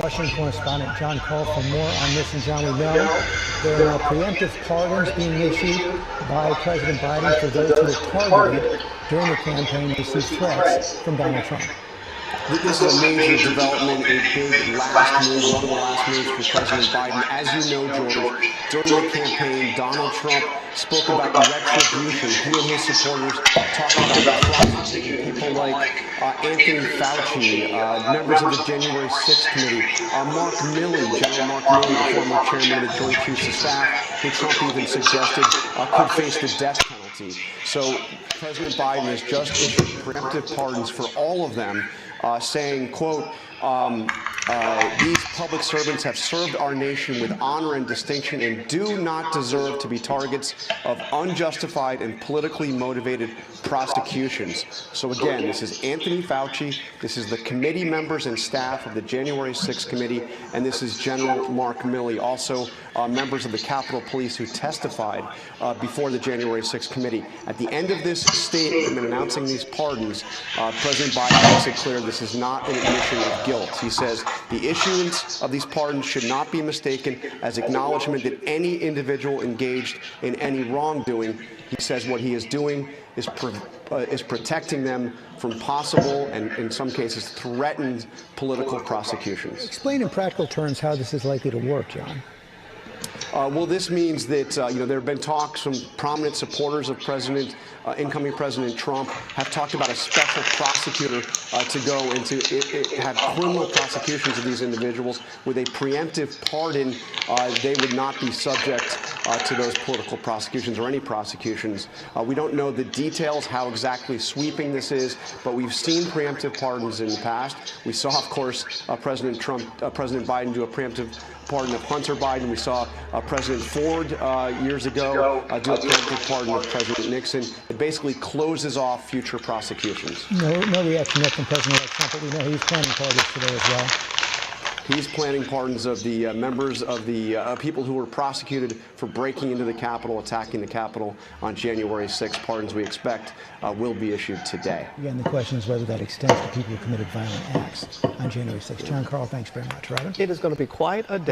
Washington correspondent John Carl for more on this. And John, we know there are preemptive pardons being issued by President Biden for those who were targeted during the campaign and received threats from Donald Trump. This is a major development, a big last move, one of the last moves for President Biden. As you know, George, during the campaign, Donald Trump spoke about retribution. He and his supporters talked about prosecuting people like Anthony Fauci, members of the January 6th committee, Mark Milley, General Mark Milley, the former chairman of the Joint Chiefs of Staff, who Trump even suggested could face the death penalty. So President Biden has just issued preemptive pardons for all of them, saying, quote, these public servants have served our nation with honor and distinction and do not deserve to be targets of unjustified and politically motivated prosecutions. So again, this is Anthony Fauci, this is the committee members and staff of the January 6th committee, and this is General Mark Milley, also members of the Capitol Police who testified before the January 6th committee. At the end of this statement announcing these pardons, President Biden makes it clear this is not an admission of guilt. He says the issuance of these pardons should not be mistaken as acknowledgement that any individual engaged in any wrongdoing. He says what he is doing is protecting them from possible and, in some cases, threatened political prosecutions. Explain in practical terms how this is likely to work, John. Well, this means that there have been talks from prominent supporters of incoming President Trump have talked about a special prosecutor to go into have criminal prosecutions of these individuals. With a preemptive pardon, they would not be subject to those political prosecutions or any prosecutions. We don't know the details, how exactly sweeping this is, but we've seen preemptive pardons in the past. We saw, of course, President Biden do a preemptive pardon of Hunter Biden. We saw President Ford years ago do a preemptive pardon of President Nixon. It basically closes off future prosecutions. No reaction yet from President-elect Trump, but we know he's planning pardons today as well. He's planning pardons of the members of the people who were prosecuted for breaking into the Capitol, attacking the Capitol on January 6th. Pardons we expect will be issued today. Again, the question is whether that extends to people who committed violent acts on January 6th. John Carl, thanks very much. Robin? It is going to be quite a day.